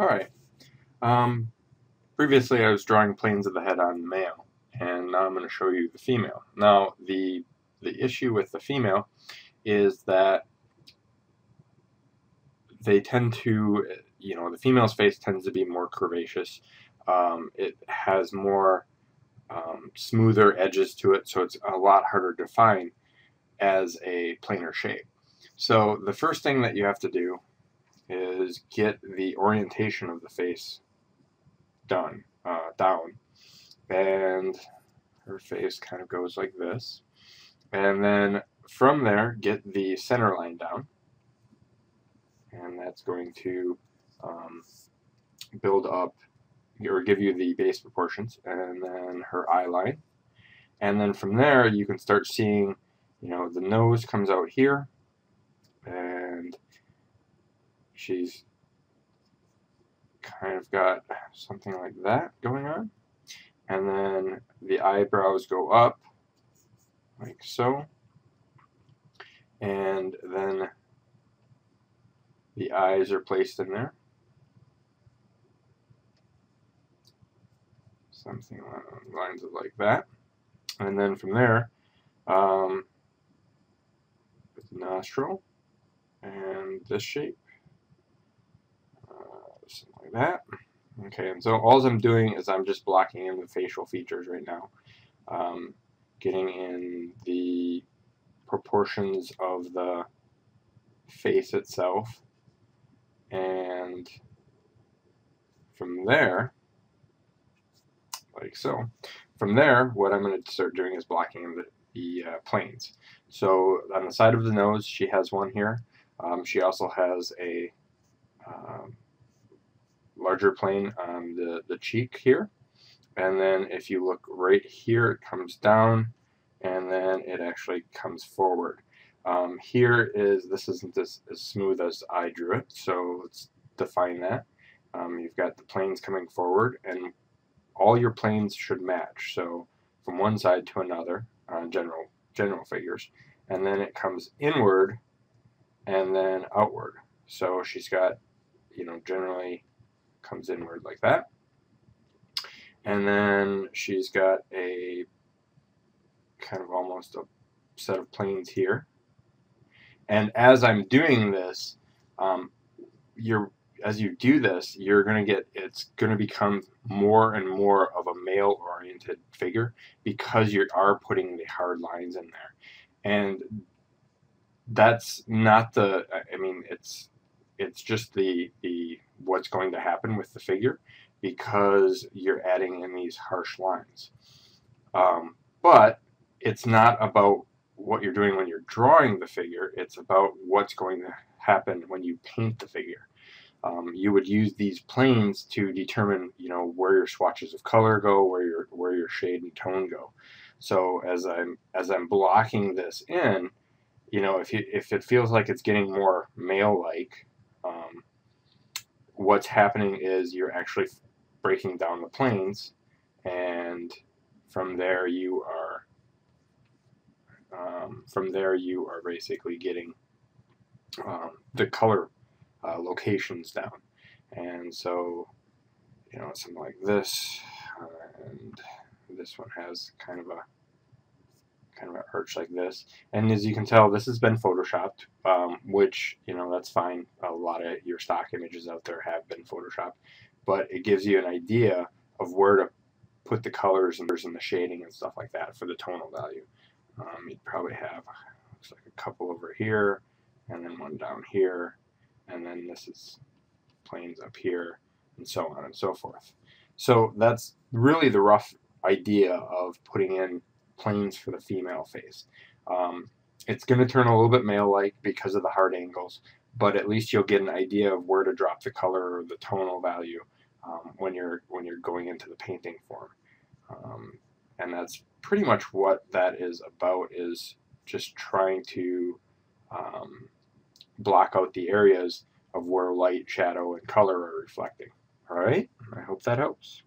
Alright, um, previously I was drawing planes of the head on the male, and now I'm going to show you the female. Now, the issue with the female is that they tend to, the female's face tends to be more curvaceous. It has more smoother edges to it, so it's a lot harder to define as a planar shape. So the first thing that you have to do is get the orientation of the face down, and her face kind of goes like this, and then from there get the center line down, and that's going to build up or give you the base proportions, and then her eye line, and then from there you can start seeing, the nose comes out here, and she's kind of got something like that going on, and then the eyebrows go up like so, and then the eyes are placed in there, something along the lines of like that, and then from there with the nostril and this shape, something like that. Okay, and so all I'm doing is I'm just blocking in the facial features right now, getting in the proportions of the face itself, and from there, like so, from there what I'm going to start doing is blocking in the planes. So on the side of the nose she has one here. She also has a larger plane on the cheek here, and then if you look right here, it comes down and then it actually comes forward. This isn't as smooth as I drew it, so let's define that. You've got the planes coming forward, and all your planes should match, so from one side to another on general figures, and then it comes inward and then outward. So she's got, generally comes inward like that, and then she's got a kind of almost a set of planes here. And as I'm doing this, as you do this, it's going to become more and more of a male-oriented figure, because you are putting the hard lines in there, and that's not it's just the what's going to happen with the figure, because you're adding in these harsh lines. But it's not about what you're doing when you're drawing the figure, it's about what's going to happen when you paint the figure. You would use these planes to determine, where your swatches of color go, where your shade and tone go. So as I'm blocking this in, if it feels like it's getting more male-like, what's happening is you're actually breaking down the planes, and from there you are basically getting the color locations down. And so, something like this, and this one has kind of an arch like this, and as you can tell, this has been photoshopped, which, that's fine. A lot of your stock images out there have been photoshopped, but it gives you an idea of where to put the colors and the shading and stuff like that for the tonal value. You'd probably have, looks like, a couple over here, and then one down here, and then this is planes up here, and so on and so forth. So that's really the rough idea of putting in planes for the female face. It's going to turn a little bit male-like because of the hard angles, but at least you'll get an idea of where to drop the color or the tonal value when you're going into the painting form. And that's pretty much what that is about, is just trying to block out the areas of where light, shadow, and color are reflecting. All right, I hope that helps.